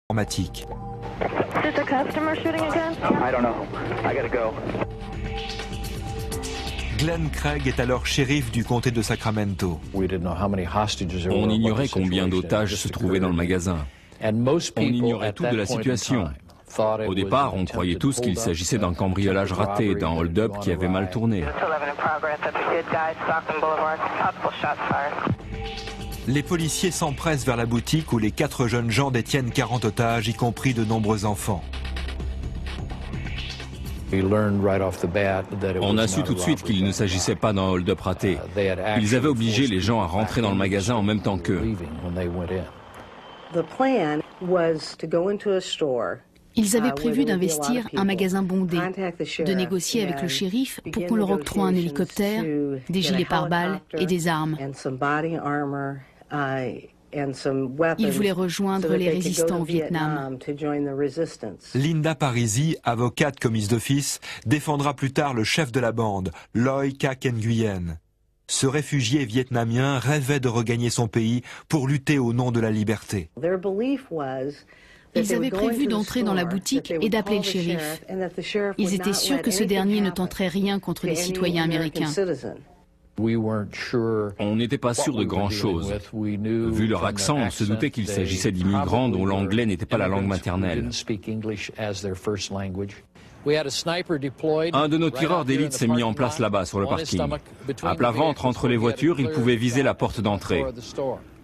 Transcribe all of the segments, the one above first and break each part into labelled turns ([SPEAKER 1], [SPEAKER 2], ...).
[SPEAKER 1] informatique.
[SPEAKER 2] Is the customer shooting again?
[SPEAKER 3] I don't know. I gotta go.
[SPEAKER 1] Glenn Craig est alors shérif du comté de Sacramento.
[SPEAKER 4] On ignorait combien d'otages se trouvaient dans le magasin. On ignorait tout de la situation. Au départ, on croyait tous qu'il s'agissait d'un cambriolage raté, d'un hold-up qui avait mal tourné.
[SPEAKER 1] Les policiers s'empressent vers la boutique où les 4 jeunes gens détiennent 40 otages, y compris de nombreux enfants.
[SPEAKER 4] On a su tout de suite qu'il ne s'agissait pas d'un hold-up raté. Ils avaient obligé les gens à rentrer dans le magasin en même temps qu'eux.
[SPEAKER 5] Ils avaient prévu d'investir un magasin bondé, de négocier avec le shérif pour qu'on leur octroie un hélicoptère, des gilets pare-balles et des armes. Ils voulaient rejoindre les résistants au Vietnam.
[SPEAKER 1] Linda Parisi, avocate commise d'office, défendra plus tard le chef de la bande, Loy Cac Nguyen. Ce réfugié vietnamien rêvait de regagner son pays pour lutter au nom de la liberté.
[SPEAKER 5] Ils avaient prévu d'entrer dans la boutique et d'appeler le shérif. Ils étaient sûrs que ce dernier ne tenterait rien contre les citoyens américains.
[SPEAKER 4] On n'était pas sûr de grand-chose. Vu leur accent, on se doutait qu'il s'agissait d'immigrants dont l'anglais n'était pas la langue maternelle. Un de nos tireurs d'élite s'est mis en place là-bas, sur le parking. À plat ventre entre les voitures, il pouvait viser la porte d'entrée.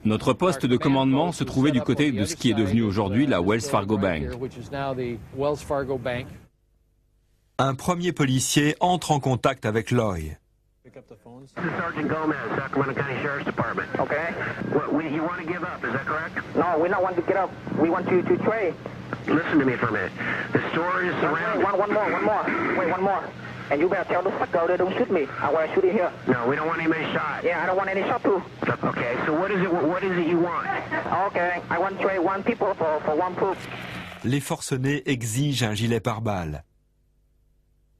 [SPEAKER 4] Notre poste de commandement se trouvait du côté de ce qui est devenu aujourd'hui la Wells Fargo Bank.
[SPEAKER 1] Un premier policier entre en contact avec Loy.
[SPEAKER 3] Sergeant Gomez, Sacramento County Sheriff's Department. Okay. You want to give up, is that correct? No, we don't want to get up. We want you to trade. Listen to me for a minute. The store is surrounded. One more. Wait, one more. And you better tell the fucker they don't shoot me. I want to shoot it here. No, we don't want anybody shot. Yeah, I don't want any shot too. Okay, so what is it you want? Okay, I want to trade one people for one proof.
[SPEAKER 1] Les forcenés exigent un gilet pare-balles.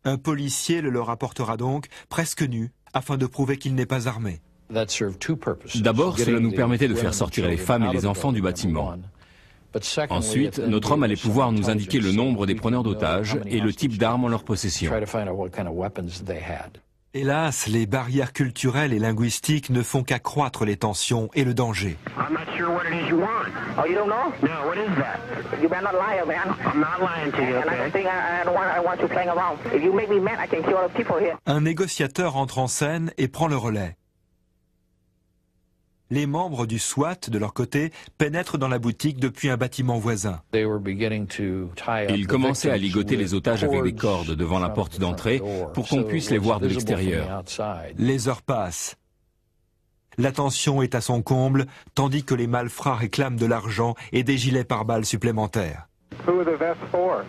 [SPEAKER 1] Un policier le leur apportera donc, presque nu, afin de prouver qu'il n'est pas armé.
[SPEAKER 4] D'abord, cela nous permettait de faire sortir les femmes et les enfants du bâtiment. Ensuite, notre homme allait pouvoir nous indiquer le nombre des preneurs d'otages et le type d'armes en leur possession.
[SPEAKER 1] Hélas, les barrières culturelles et linguistiques ne font qu'accroître les tensions et le danger.
[SPEAKER 3] Oh, you don't know? No, what is that? You better not lie, man. I'm not lying to you, okay? And I don't think I don't want you playing around. If you make me mad, I can kill other people here.
[SPEAKER 1] Un négociateur entre en scène et prend le relais. Les membres du SWAT, de leur côté, pénètrent dans la boutique depuis un bâtiment voisin.
[SPEAKER 4] Ils commençaient à ligoter les otages avec des cordes devant la porte d'entrée pour qu'on puisse les voir de l'extérieur.
[SPEAKER 1] Les heures passent. La tension est à son comble, tandis que les malfrats réclament de l'argent et des gilets pare-balles supplémentaires.
[SPEAKER 3] Who are the vests for?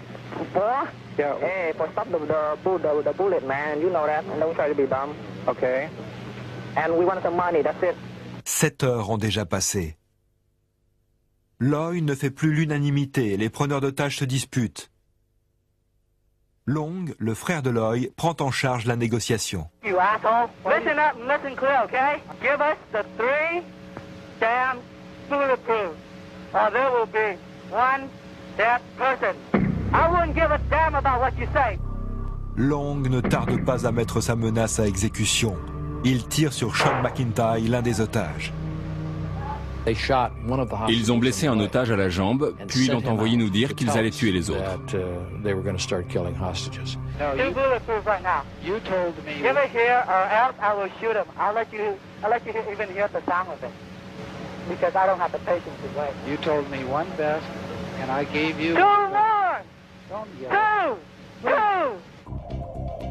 [SPEAKER 3] For? Yeah. Hey, for stop the bullet, man. You know that. And don't try to be dumb. Okay. And we want some money, that's it.
[SPEAKER 1] 7 heures ont déjà passé. Loy ne fait plus l'unanimité et les preneurs d'otages se disputent. Long, le frère de Loy, prend en charge la négociation.
[SPEAKER 3] You asshole. Listen up and listen clear, okay? Give us the 3 damn bulletproof, or there will be one dead person. I wouldn't give a damn about what you say.
[SPEAKER 1] Long ne tarde pas à mettre sa menace à exécution. Il tire sur Sean McIntyre, l'un des otages.
[SPEAKER 4] Ils ont blessé un otage à la jambe, puis l'ont envoyé nous dire qu'ils allaient tuer les autres.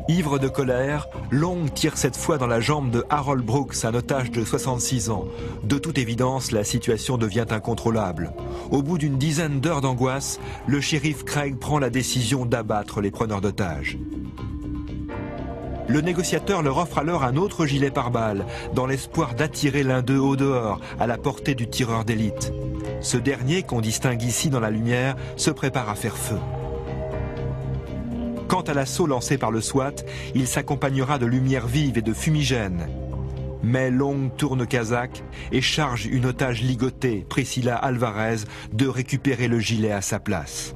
[SPEAKER 1] Ivre de colère, Long tire cette fois dans la jambe de Harold Brooks, un otage de 66 ans. De toute évidence, la situation devient incontrôlable. Au bout d'une dizaine d'heures d'angoisse, le shérif Craig prend la décision d'abattre les preneurs d'otages. Le négociateur leur offre alors un autre gilet pare-balles, dans l'espoir d'attirer l'un d'eux au dehors, à la portée du tireur d'élite. Ce dernier, qu'on distingue ici dans la lumière, se prépare à faire feu. Quant à l'assaut lancé par le SWAT, il s'accompagnera de lumières vives et de fumigènes. Mais Long tourne kazakh et charge une otage ligotée, Priscilla Alvarez, de récupérer le gilet à sa place.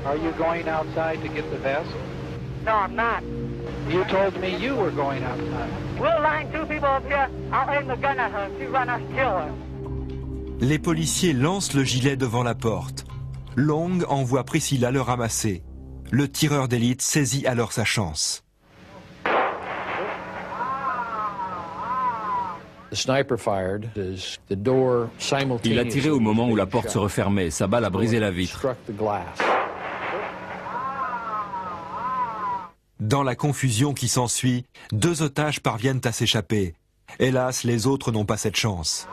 [SPEAKER 6] Are you going outside to get the vest?
[SPEAKER 2] No, I'm not.
[SPEAKER 6] You told me you were going outside.
[SPEAKER 2] We'll line two people up here. I'll aim the gun at her. She's gonna kill her.
[SPEAKER 1] Les policiers lancent le gilet devant la porte. Long envoie Priscilla le ramasser. Le tireur d'élite saisit alors sa chance.
[SPEAKER 4] Il a tiré au moment où la porte se refermait. Sa balle a brisé la vitre.
[SPEAKER 1] Dans la confusion qui s'ensuit, 2 otages parviennent à s'échapper. Hélas, les autres n'ont pas cette chance.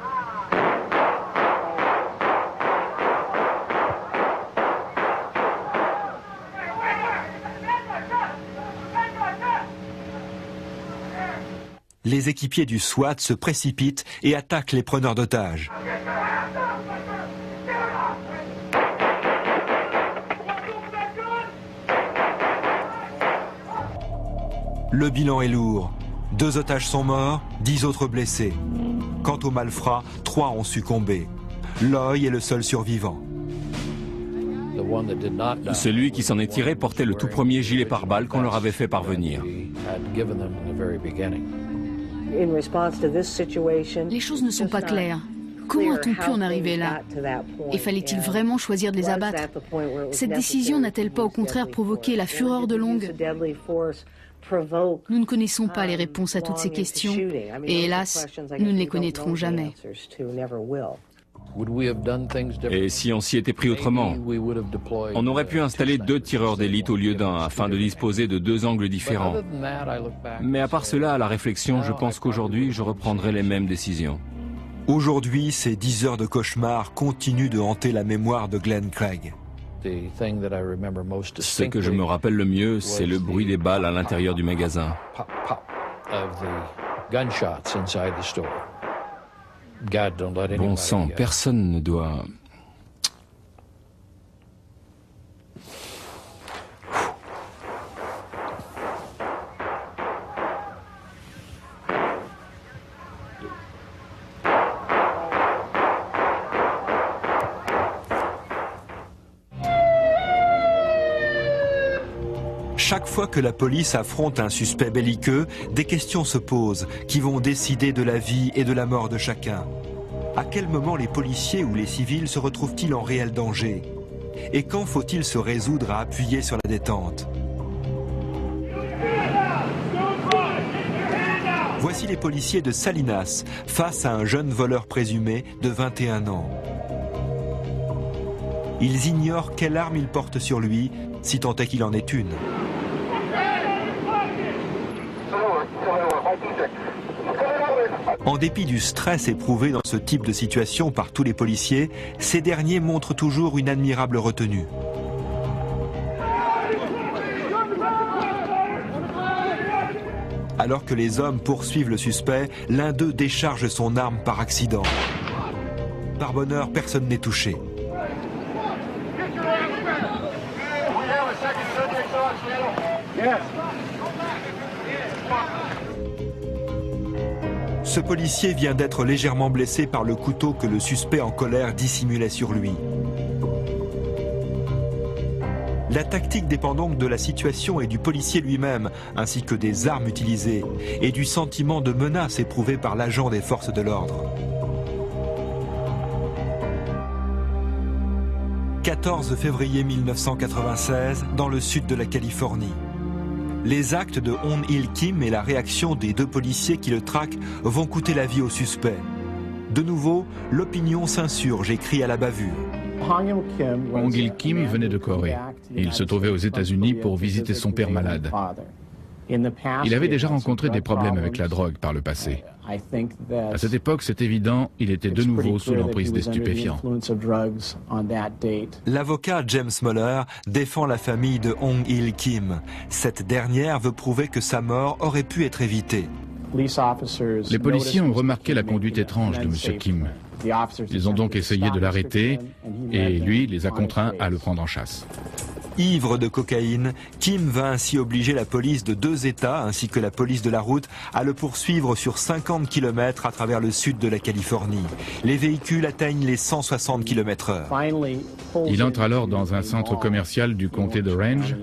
[SPEAKER 1] Les équipiers du SWAT se précipitent et attaquent les preneurs d'otages. Le bilan est lourd. 2 otages sont morts, 10 autres blessés. Quant aux malfrats, 3 ont succombé. Loy est le seul survivant.
[SPEAKER 4] Celui qui s'en est tiré portait le tout premier gilet pare-balles qu'on leur avait fait parvenir.
[SPEAKER 5] Les choses ne sont pas claires. Comment a-t-on pu en arriver là? Et fallait-il vraiment choisir de les abattre? Cette décision n'a-t-elle pas au contraire provoqué la fureur de Long? Nous ne connaissons pas les réponses à toutes ces questions et hélas, nous ne les connaîtrons jamais.
[SPEAKER 4] Et si on s'y était pris autrement, on aurait pu installer 2 tireurs d'élite au lieu d'un, afin de disposer de 2 angles différents. Mais à part cela, à la réflexion, je pense qu'aujourd'hui, je reprendrai les mêmes décisions.
[SPEAKER 1] Aujourd'hui, ces 10 heures de cauchemar continuent de hanter la mémoire de Glenn Craig.
[SPEAKER 4] Ce que je me rappelle le mieux, c'est le bruit des balles à l'intérieur du magasin. Bon sang, personne ne doit...
[SPEAKER 1] Chaque fois que la police affronte un suspect belliqueux, des questions se posent qui vont décider de la vie et de la mort de chacun. À quel moment les policiers ou les civils se retrouvent-ils en réel danger? Et quand faut-il se résoudre à appuyer sur la détente? Voici les policiers de Salinas face à un jeune voleur présumé de 21 ans. Ils ignorent quelle arme il porte sur lui, si tant est qu'il en ait une. En dépit du stress éprouvé dans ce type de situation par tous les policiers, ces derniers montrent toujours une admirable retenue. Alors que les hommes poursuivent le suspect, l'un d'eux décharge son arme par accident. Par bonheur, personne n'est touché. Ce policier vient d'être légèrement blessé par le couteau que le suspect en colère dissimulait sur lui. La tactique dépend donc de la situation et du policier lui-même, ainsi que des armes utilisées et du sentiment de menace éprouvé par l'agent des forces de l'ordre. 14 février 1996, dans le sud de la Californie. Les actes de Hong Il Kim et la réaction des 2 policiers qui le traquent vont coûter la vie au suspect. De nouveau, l'opinion s'insurge et crie à la bavure.
[SPEAKER 7] Hong Il Kim venait de Corée. Il se trouvait aux États-Unis pour visiter son père malade. Il avait déjà rencontré des problèmes avec la drogue par le passé. À cette époque, c'est évident, il était de nouveau sous l'emprise des stupéfiants.
[SPEAKER 1] L'avocat James Moller défend la famille de Hong Il Kim. Cette dernière veut prouver que sa mort aurait pu être évitée.
[SPEAKER 7] Les policiers ont remarqué la conduite étrange de M. Kim. Ils ont donc essayé de l'arrêter et lui les a contraints à le prendre en chasse.
[SPEAKER 1] Ivre de cocaïne, Kim va ainsi obliger la police de 2 États ainsi que la police de la route à le poursuivre sur 50 km à travers le sud de la Californie. Les véhicules atteignent les 160 km/h.
[SPEAKER 7] Il entre alors dans un centre commercial du comté de Range.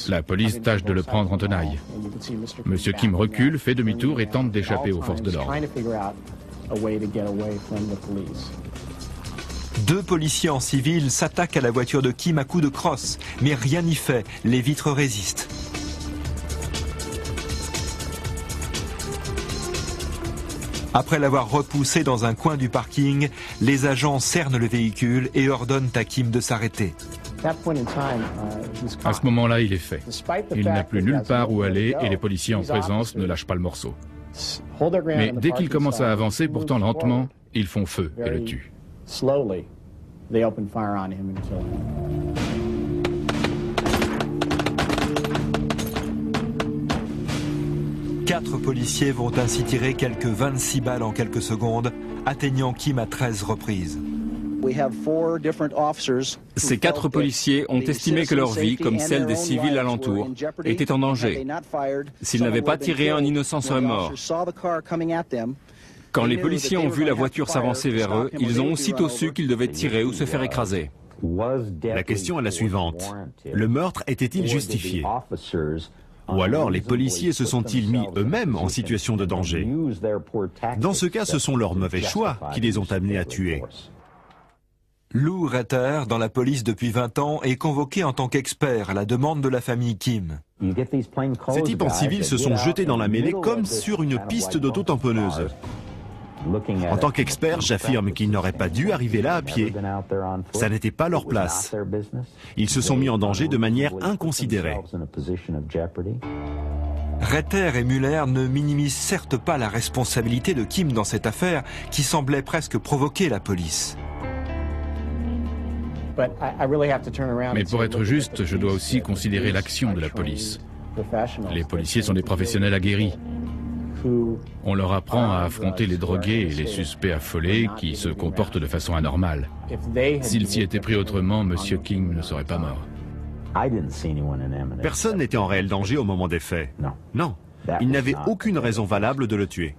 [SPEAKER 7] La police tâche de le prendre en tenaille. Monsieur Kim recule, fait demi-tour et tente d'échapper aux forces de l'ordre.
[SPEAKER 1] 2 policiers en civil s'attaquent à la voiture de Kim à coups de crosse, mais rien n'y fait, les vitres résistent. Après l'avoir repoussé dans un coin du parking, les agents cernent le véhicule et ordonnent à Kim de s'arrêter.
[SPEAKER 7] À ce moment-là, il est fait. Il n'a plus nulle part où aller et les policiers en présence ne lâchent pas le morceau. Mais dès qu'il commence à avancer, pourtant lentement, ils font feu et le tuent.
[SPEAKER 1] Quatre policiers vont ainsi tirer quelques 26 balles en quelques secondes, atteignant Kim à 13 reprises.
[SPEAKER 4] Ces 4 policiers ont estimé que leur vie, comme celle des civils alentours, était en danger. S'ils n'avaient pas tiré, un innocent serait mort. Quand les policiers ont vu la voiture s'avancer vers eux, ils ont aussitôt su qu'ils devaient tirer ou se faire écraser.
[SPEAKER 8] La question est la suivante. Le meurtre était-il justifié? Ou alors les policiers se sont-ils mis eux-mêmes en situation de danger? Dans ce cas, ce sont leurs mauvais choix qui les ont amenés à tuer.
[SPEAKER 1] Lou Retter, dans la police depuis 20 ans, est convoqué en tant qu'expert à la demande de la famille Kim.
[SPEAKER 8] Ces types en civil se sont jetés dans la mêlée comme sur une piste d'auto-tamponneuse. En tant qu'expert, j'affirme qu'ils n'auraient pas dû arriver là à pied. Ça n'était pas leur place. Ils se sont mis en danger de manière inconsidérée.
[SPEAKER 1] Retter et Muller ne minimisent certes pas la responsabilité de Kim dans cette affaire qui semblait presque provoquer la police.
[SPEAKER 7] Mais pour être juste, je dois aussi considérer l'action de la police. Les policiers sont des professionnels aguerris. On leur apprend à affronter les drogués et les suspects affolés qui se comportent de façon anormale. S'ils s'y étaient pris autrement, M. Kim ne serait pas mort.
[SPEAKER 8] Personne n'était en réel danger au moment des faits. Non. Il n'avait aucune raison valable de le tuer.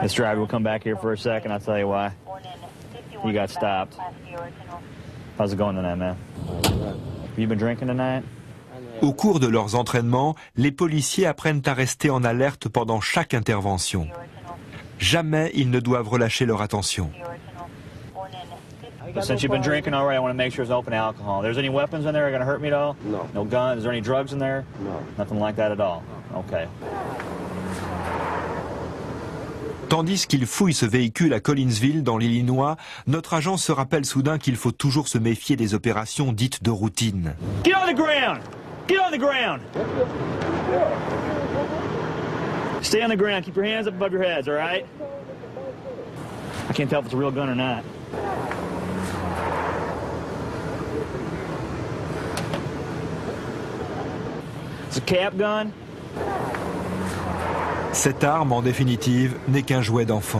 [SPEAKER 9] This driver will come back here for a second, I'll tell you why. You got stopped. How's it going tonight, man? Have you been drinking tonight?
[SPEAKER 1] Au cours de leurs entraînements, les policiers apprennent à rester en alerte pendant chaque intervention. Jamais ils ne doivent relâcher leur attention.
[SPEAKER 9] Since you've been drinking, all right, I want to make sure there's open alcohol. There's any weapons in there going to hurt me at all?
[SPEAKER 3] No.
[SPEAKER 9] No guns? Is there any drugs in there?
[SPEAKER 3] No.
[SPEAKER 9] Nothing like that at all? Okay.
[SPEAKER 1] Tandis qu'il fouille ce véhicule à Collinsville, dans l'Illinois, notre agent se rappelle soudain qu'il faut toujours se méfier des opérations dites de routine.
[SPEAKER 9] Get on the ground! Get on the ground! Stay on the ground. Keep your hands up above your heads, all right? I can't tell if it's a real gun or not. It's a cap gun.
[SPEAKER 1] Cette arme, en définitive, n'est qu'un jouet d'enfant.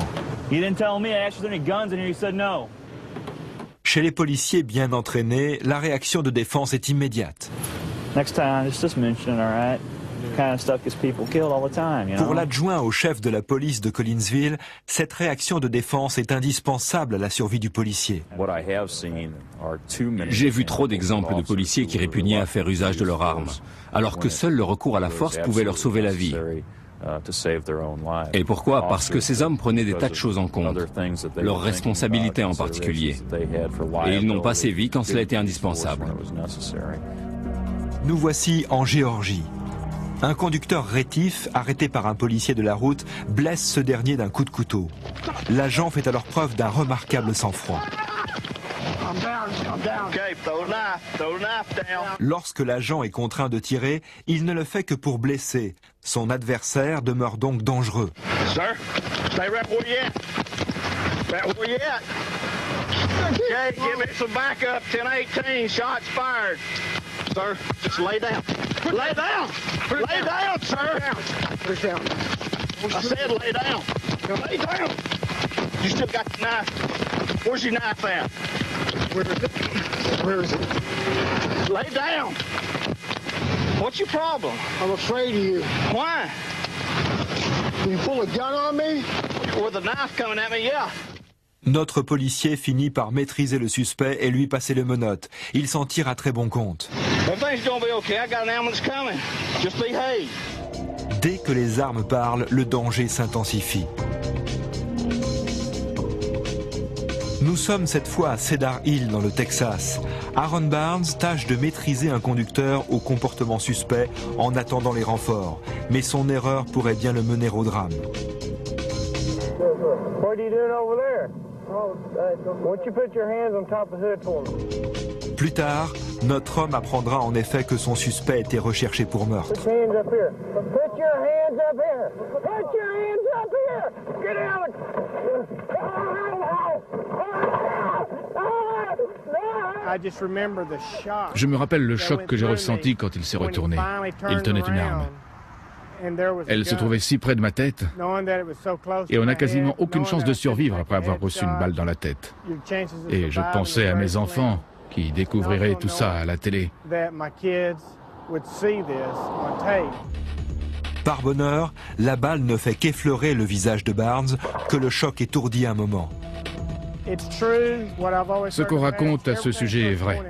[SPEAKER 9] You didn't tell me. I asked you if there any guns in here. You said no.
[SPEAKER 1] Chez les policiers bien entraînés, la réaction de défense est immédiate.
[SPEAKER 9] Next time, just mention it, all right? Kind of stuff gets people killed all the time, you know?
[SPEAKER 1] Pour l'adjoint au chef de la police de Collinsville, cette réaction de défense est indispensable à la survie du policier.
[SPEAKER 4] J'ai vu trop d'exemples de policiers qui répugnaient à faire usage de leurs armes, alors que seul le recours à la force pouvait leur sauver la vie. Et pourquoi? Parce que ces hommes prenaient des tas de choses en compte, leurs responsabilités en particulier. Et ils n'ont pas sévi quand cela était indispensable.
[SPEAKER 1] Nous voici en Géorgie. Un conducteur rétif, arrêté par un policier de la route, blesse ce dernier d'un coup de couteau. L'agent fait alors preuve d'un remarquable sang-froid. Lorsque l'agent est contraint de tirer, il ne le fait que pour blesser. Son adversaire demeure donc dangereux.
[SPEAKER 3] Sir, stay right where you at. Right where you at. Okay, give me some backup. 10-18, shots fired. Sir, just lay down. Lay down. Lay down, sir. Put it down. I said lay down. Lay down. You still got the knife. Where's your knife at? Where is it? Lay down. What's your problem? I'm afraid of you. Why? You pull a gun on me? With a knife coming at me, yeah.
[SPEAKER 1] Notre policier finit par maîtriser le suspect et lui passer les menottes. Il s'en tire à très bon compte. Dès que les armes parlent, le danger s'intensifie. Nous sommes cette fois à Cedar Hill dans le Texas. Aaron Barnes tâche de maîtriser un conducteur au comportement suspect en attendant les renforts. Mais son erreur pourrait bien le mener au drame. Plus tard, notre homme apprendra en effet que son suspect était recherché pour meurtre.
[SPEAKER 7] Je me rappelle le choc que j'ai ressenti quand il s'est retourné. Il tenait une arme. Elle se trouvait si près de ma tête et on n'a quasiment aucune chance de survivre après avoir reçu une balle dans la tête. Et je pensais à mes enfants qui découvriraient tout ça à la télé.
[SPEAKER 1] Par bonheur, la balle ne fait qu'effleurer le visage de Barnes, que le choc étourdit un moment.
[SPEAKER 7] Ce qu'on raconte à ce sujet est vrai.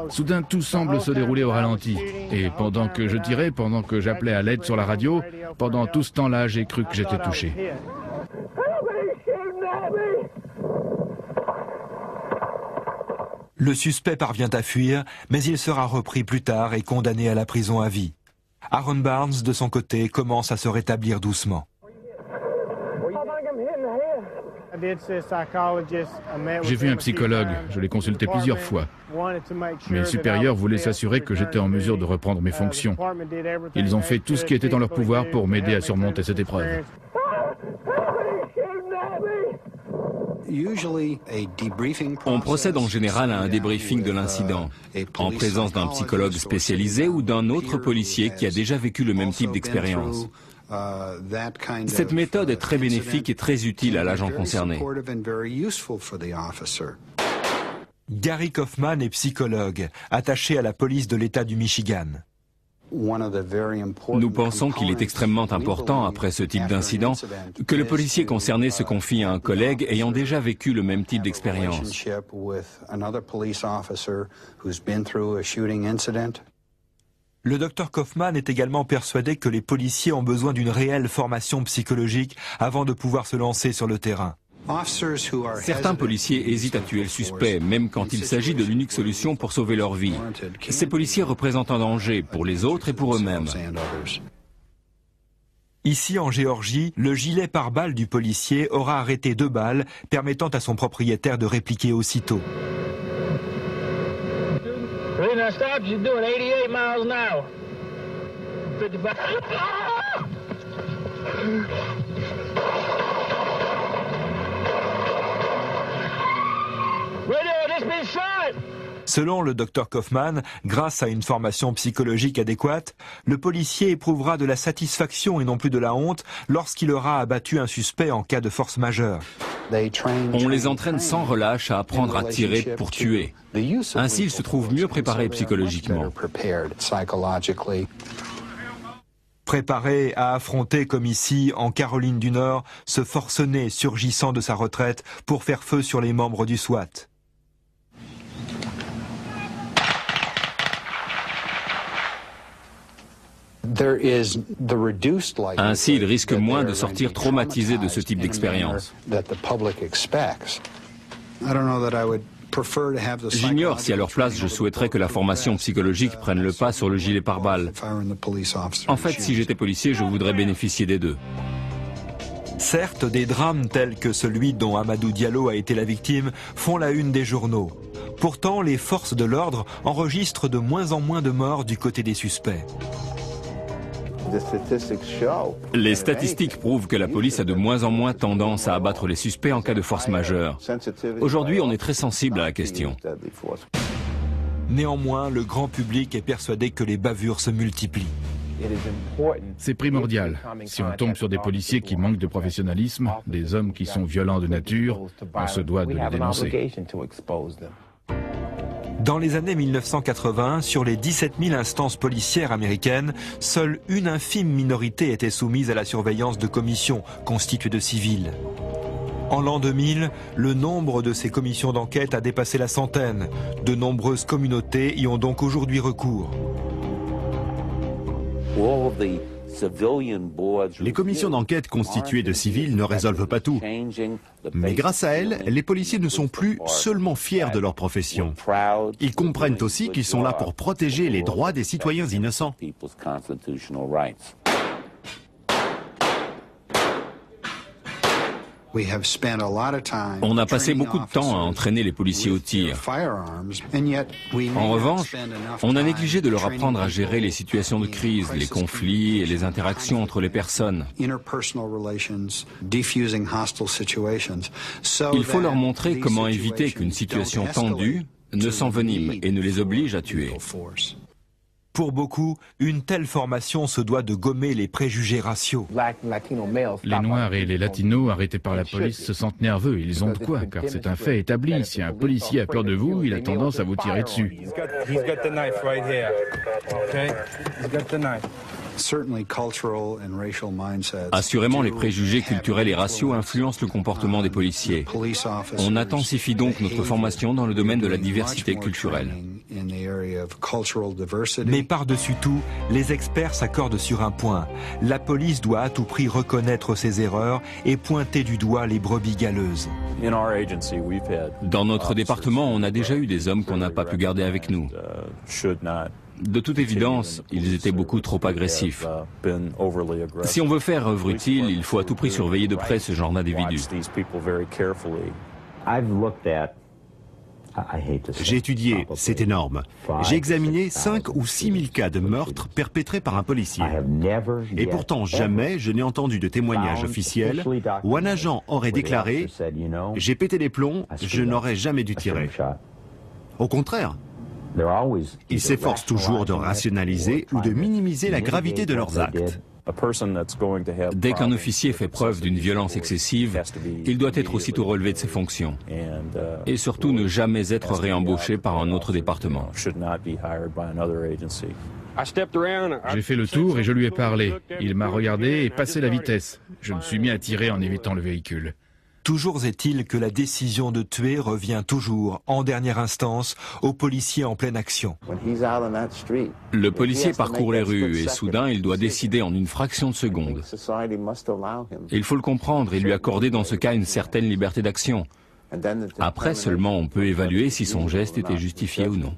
[SPEAKER 7] Soudain, tout semble se dérouler au ralenti. Et pendant que je tirais, pendant que j'appelais à l'aide sur la radio, pendant tout ce temps-là, j'ai cru que j'étais touché.
[SPEAKER 1] Le suspect parvient à fuir, mais il sera repris plus tard et condamné à la prison à vie. Aaron Barnes, de son côté, commence à se rétablir doucement.
[SPEAKER 7] J'ai vu un psychologue, je l'ai consulté plusieurs fois. Mes supérieurs voulaient s'assurer que j'étais en mesure de reprendre mes fonctions. Ils ont fait tout ce qui était en leur pouvoir pour m'aider à surmonter cette épreuve.
[SPEAKER 4] On procède en général à un débriefing de l'incident, en présence d'un psychologue spécialisé ou d'un autre policier qui a déjà vécu le même type d'expérience. Cette méthode est très bénéfique et très utile à l'agent concerné.
[SPEAKER 1] Gary Kaufman est psychologue, attaché à la police de l'État du Michigan.
[SPEAKER 4] Nous pensons qu'il est extrêmement important, après ce type d'incident, que le policier concerné se confie à un collègue ayant déjà vécu le même type d'expérience.
[SPEAKER 1] Le docteur Kaufman est également persuadé que les policiers ont besoin d'une réelle formation psychologique avant de pouvoir se lancer sur le terrain.
[SPEAKER 4] Certains policiers hésitent à tuer le suspect, même quand il s'agit de l'unique solution pour sauver leur vie. Ces policiers représentent un danger pour les autres et pour eux-mêmes.
[SPEAKER 1] Ici, en Géorgie, le gilet pare-balles du policier aura arrêté 2 balles, permettant à son propriétaire de répliquer aussitôt. Selon le docteur Kaufman, grâce à une formation psychologique adéquate, le policier éprouvera de la satisfaction et non plus de la honte lorsqu'il aura abattu un suspect en cas de force majeure.
[SPEAKER 4] On les entraîne sans relâche à apprendre à tirer pour tuer. Ainsi, ils se trouvent mieux préparés psychologiquement.
[SPEAKER 1] Préparés à affronter, comme ici, en Caroline du Nord, ce forcené surgissant de sa retraite pour faire feu sur les membres du SWAT.
[SPEAKER 4] Ainsi, il risque moins de sortir traumatisé de ce type d'expérience. J'ignore si à leur place je souhaiterais que la formation psychologique prenne le pas sur le gilet pare-balles. En fait, si j'étais policier, je voudrais bénéficier des deux.
[SPEAKER 1] Certes, des drames tels que celui dont Amadou Diallo a été la victime font la une des journaux. Pourtant, les forces de l'ordre enregistrent de moins en moins de morts du côté des suspects.
[SPEAKER 4] Les statistiques prouvent que la police a de moins en moins tendance à abattre les suspects en cas de force majeure. Aujourd'hui, on est très sensible à la question.
[SPEAKER 1] Néanmoins, le grand public est persuadé que les bavures se multiplient.
[SPEAKER 7] C'est primordial. Si on tombe sur des policiers qui manquent de professionnalisme, des hommes qui sont violents de nature, on se doit de les dénoncer.
[SPEAKER 1] Dans les années 1980, sur les 17 000 instances policières américaines, seule une infime minorité était soumise à la surveillance de commissions constituées de civils. En l'an 2000, le nombre de ces commissions d'enquête a dépassé la centaine. De nombreuses communautés y ont donc aujourd'hui recours.
[SPEAKER 8] Les commissions d'enquête constituées de civils ne résolvent pas tout. Mais grâce à elles, les policiers ne sont plus seulement fiers de leur profession. Ils comprennent aussi qu'ils sont là pour protéger les droits des citoyens innocents.
[SPEAKER 4] On a passé beaucoup de temps à entraîner les policiers au tir. En revanche, on a négligé de leur apprendre à gérer les situations de crise, les conflits et les interactions entre les personnes. Il faut leur montrer comment éviter qu'une situation tendue ne s'envenime et ne les oblige à tuer.
[SPEAKER 1] Pour beaucoup, une telle formation se doit de gommer les préjugés raciaux.
[SPEAKER 7] Les Noirs et les Latinos arrêtés par la police se sentent nerveux. Ils ont de quoi, car c'est un fait établi. Si un policier a peur de vous, il a tendance à vous tirer dessus.
[SPEAKER 4] Assurément, les préjugés culturels et raciaux influencent le comportement des policiers. On intensifie donc notre formation dans le domaine de la diversité culturelle.
[SPEAKER 1] Mais par-dessus tout, les experts s'accordent sur un point. La police doit à tout prix reconnaître ses erreurs et pointer du doigt les brebis galeuses.
[SPEAKER 4] Dans notre département, on a déjà eu des hommes qu'on n'a pas pu garder avec nous. De toute évidence, ils étaient beaucoup trop agressifs. Si on veut faire œuvre utile, il faut à tout prix surveiller de près ce genre d'individus.
[SPEAKER 8] J'ai étudié, c'est énorme. J'ai examiné 5 ou 6 000 cas de meurtres perpétrés par un policier. Et pourtant, jamais je n'ai entendu de témoignage officiel où un agent aurait déclaré « J'ai pété les plombs, je n'aurais jamais dû tirer ». Au contraire, ils s'efforcent toujours de rationaliser ou de minimiser la gravité de leurs actes.
[SPEAKER 4] Dès qu'un officier fait preuve d'une violence excessive, il doit être aussitôt relevé de ses fonctions. Et surtout ne jamais être réembauché par un autre département.
[SPEAKER 7] J'ai fait le tour et je lui ai parlé. Il m'a regardé et passé la vitesse. Je me suis mis à tirer en évitant le véhicule.
[SPEAKER 1] Toujours est-il que la décision de tuer revient toujours, en dernière instance, au policier en pleine action.
[SPEAKER 4] Le policier parcourt les rues et soudain il doit décider en une fraction de seconde. Il faut le comprendre et lui accorder dans ce cas une certaine liberté d'action. Après seulement on peut évaluer si son geste était justifié ou non.